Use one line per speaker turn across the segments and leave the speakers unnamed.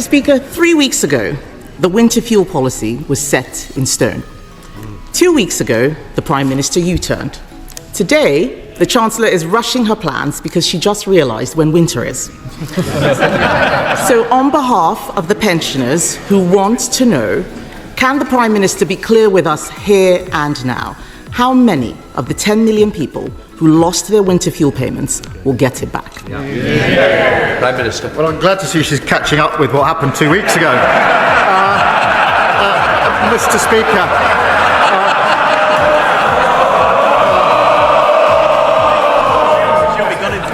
Speaker, 3 weeks ago, the winter fuel policy was set in stone. 2 weeks ago, the Prime Minister U-turned. Today, the Chancellor is rushing her plans because she just realised when winter is. So on behalf of the pensioners who want to know, can the Prime Minister be clear with us here and now? How many of the 10 million people who lost their winter fuel payments will get it back?
Prime Minister.
Well, I'm glad to see she's catching up with what happened 2 weeks ago. Mr. Speaker.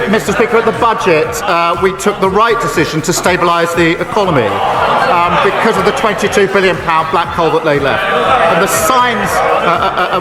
Mr. Speaker, at the budget, we took the right decision to stabilise the economy because of the £22 billion black hole that they left. And the signs,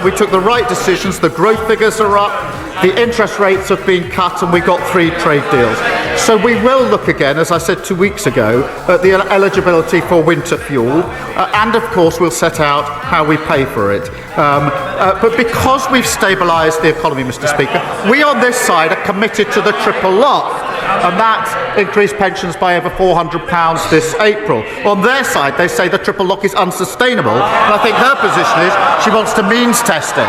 we took the right decisions, the growth figures are up, the interest rates have been cut, and we got 3 trade deals. So we will look again, as I said 2 weeks ago, at the eligibility for winter fuel, and of course we'll set out how we pay for it. But because we've stabilised the economy, Mr. Speaker, we on this side are committed to the triple lock, and that increased pensions by over £400 this April. On their side, they say the triple lock is unsustainable, and I think her position is she wants to means test it.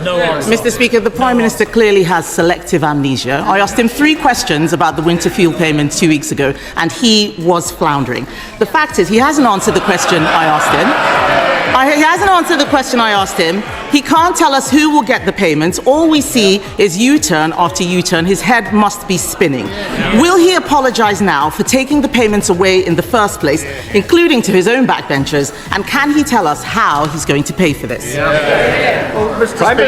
No answer.
Mr. Speaker, the Prime Minister clearly has selective amnesia. I asked him 3 questions about the winter fuel payments 2 weeks ago, and he was floundering. The fact is, he hasn't answered the question I asked him. He hasn't answered the question I asked him. He can't tell us who will get the payments. All we see is U-turn after U-turn. His head must be spinning. Will he apologise now for taking the payments away in the first place, including to his own backbenchers? And can he tell us how he's going to pay for this?
Well, Mr. Speaker,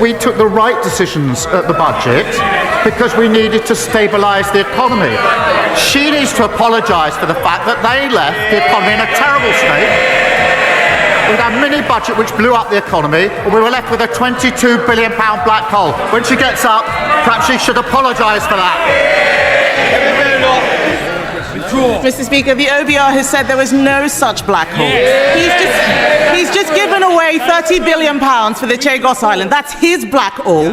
we took the right decisions at the budget because we needed to stabilise the economy. She needs to apologise for the fact that they left the economy in a terrible state. We had a mini budget which blew up the economy, and we were left with a £22 billion black hole. When she gets up, perhaps she should apologise for that.
Mr. Speaker, the OBR has said there was no such black hole. He's just given away £30 billion for the Chagos Island. That's his black hole.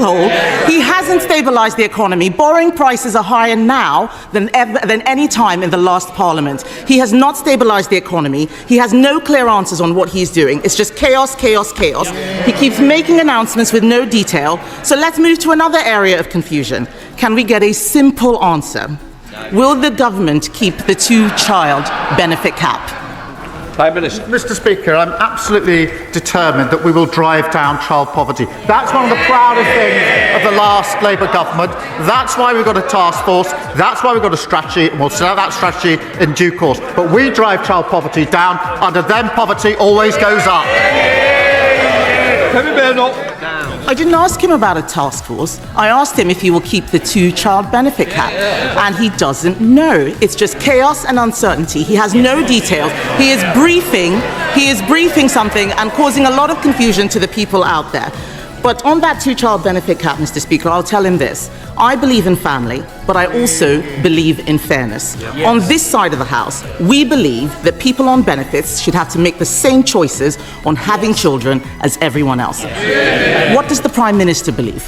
He hasn't stabilised the economy. Borrowing prices are higher now than any time in the last Parliament. He has not stabilised the economy. He has no clear answers on what he's doing. It's just chaos, chaos, chaos. He keeps making announcements with no detail. So let's move to another area of confusion. Can we get a simple answer? Will the government keep the 2-child benefit cap?
Prime Minister.
Mr. Speaker, I'm absolutely determined that we will drive down child poverty. That's one of the proudest things of the last Labour government. That's why we've got a task force. That's why we've got a strategy, and we'll set out that strategy in due course. But we drive child poverty down. Under them, poverty always goes up.
I didn't ask him about a task force. I asked him if he will keep the 2-child benefit cap, and he doesn't know. It's just chaos and uncertainty. He has no details. He is briefing something and causing a lot of confusion to the people out there. But on that 2-child benefit cap, Mr. Speaker, I'll tell him this. I believe in family, but I also believe in fairness. Yes. On this side of the House, we believe that people on benefits should have to make the same choices on having children as everyone else. Yes. What does the Prime Minister believe?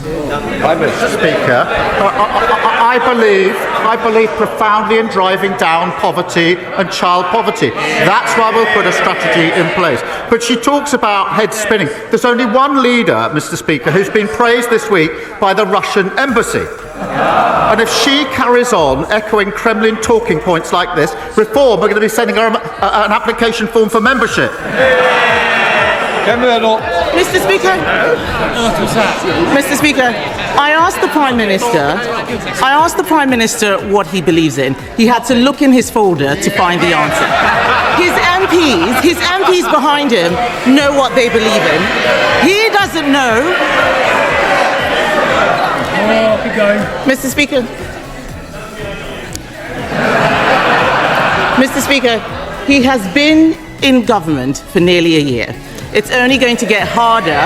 Mr. Speaker, I believe profoundly in driving down poverty and child poverty. That's why we'll put a strategy in place. But she talks about head spinning. There's only one leader, Mr. Speaker, who's been praised this week by the Russian embassy. And if she carries on echoing Kremlin talking points like this, Reform are going to be sending her an application form for membership.
Mr. Speaker, I asked the Prime Minister what he believes in. He had to look in his folder to find the answer. His MPs behind him know what they believe in. He doesn't know. Mr. Speaker, he has been in government for nearly a year. It's only going to get harder.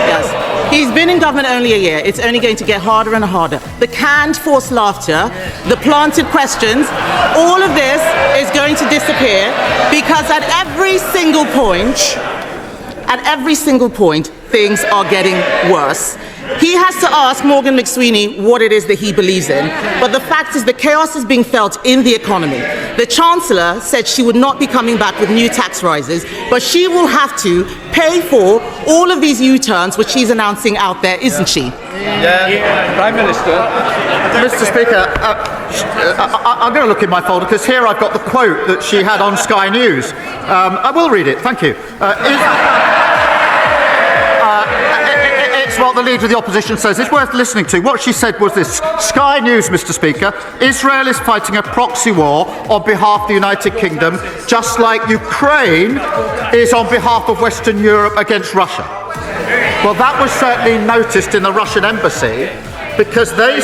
Yes. He's been in government only a year. It's only going to get harder and harder. The canned forced laughter, the planted questions, all of this is going to disappear because at every single point, things are getting worse. He has to ask Morgan McSweeney what it is that he believes in. But the fact is the chaos is being felt in the economy. The Chancellor said she would not be coming back with new tax rises, but she will have to pay for all of these U-turns which she's announcing out there, isn't she?
Prime Minister.
Mr. Speaker, I'm going to look in my folder because here I've got the quote that she had on Sky News. I will read it, thank you. It's what the Leader of the Opposition says. It's worth listening to. What she said was this: Sky News, Mr. Speaker, Israel is fighting a proxy war on behalf of the United Kingdom, just like Ukraine is on behalf of Western Europe against Russia. Well, that was certainly noticed in the Russian embassy, because they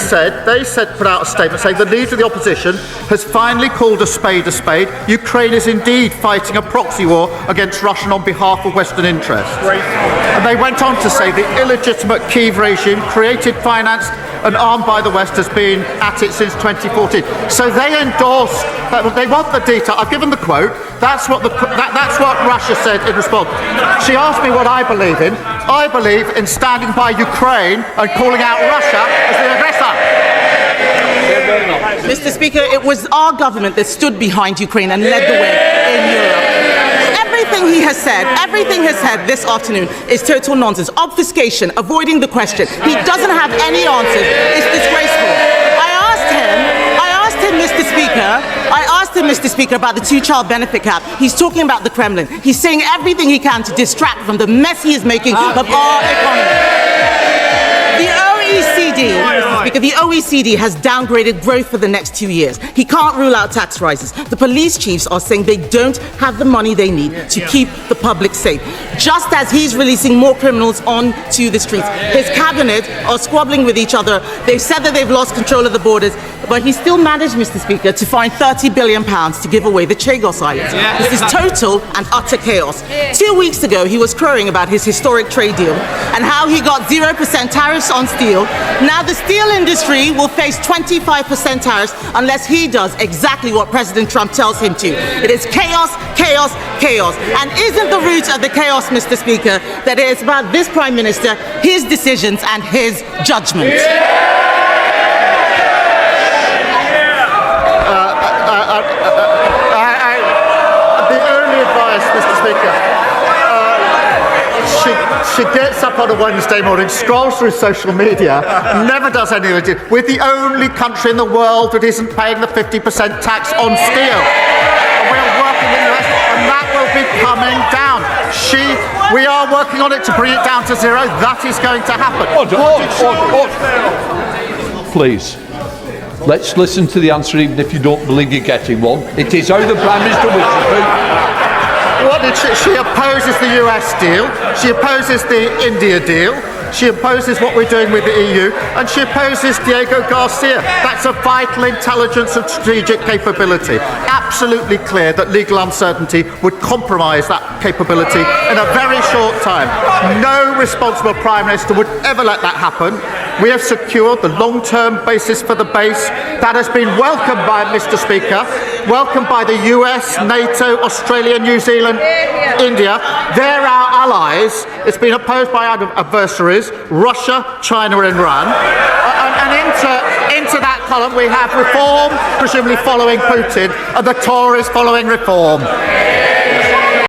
put out a statement saying the Leader of the Opposition has finally called a spade a spade. Ukraine is indeed fighting a proxy war against Russia on behalf of Western interests. And they went on to say the illegitimate Keir regime, created, financed and armed by the West, has been at it since 2014. So they endorse, they want the detail. I've given the quote. That's what Russia said in response. She asked me what I believe in. I believe in standing by Ukraine and calling out Russia as the aggressor.
Mr. Speaker, it was our government that stood behind Ukraine and led the way in Europe. Everything he has said this afternoon is total nonsense. Obfuscation, avoiding the question. He doesn't have any answers. It's disgraceful. I asked him, Mr. Speaker, about the two-child benefit cap. He's talking about the Kremlin. He's saying everything he can to distract from the mess he is making of our economy. The OECD has downgraded growth for the next 2 years. He can't rule out tax rises. The police chiefs are saying they don't have the money they need to keep the public safe. Just as he's releasing more criminals onto the streets. His cabinet are squabbling with each other. They've said that they've lost control of the borders, but he still managed, Mr. Speaker, to find £30 billion to give away the Chagos Islands. This is total and utter chaos. 2 weeks ago, he was crowing about his historic trade deal and how he got 0% tariffs on steel. Now the steel industry will face 25% tariffs unless he does exactly what President Trump tells him to. It is chaos, chaos, chaos. And isn't the root of the chaos, Mr. Speaker, that it is about this Prime Minister, his decisions and his judgment?
The only advice, Mr. Speaker, she gets up on a Wednesday morning, scrolls through social media, never does anything. We're the only country in the world that isn't paying the 50% tax on steel. And we're working with the US, and that will be coming down. We are working on it to bring it down to zero. That is going to happen.
Please. Let's listen to the answer, even if you don't believe you're getting one. It is how the Prime Minister wishes to.
What did she opposes the US deal, she opposes the India deal, she opposes what we're doing with the EU, and she opposes Diego Garcia. That's a vital intelligence and strategic capability. Absolutely clear that legal uncertainty would compromise that capability in a very short time. No responsible Prime Minister would ever let that happen. We have secured the long-term basis for the base. That has been welcomed by, Mr. Speaker, welcomed by the US, NATO, Australia, New Zealand, India. They're our allies. It's been opposed by our adversaries, Russia, China and Iran. And into that column we have reform, presumably following Putin, and the Tories following reform.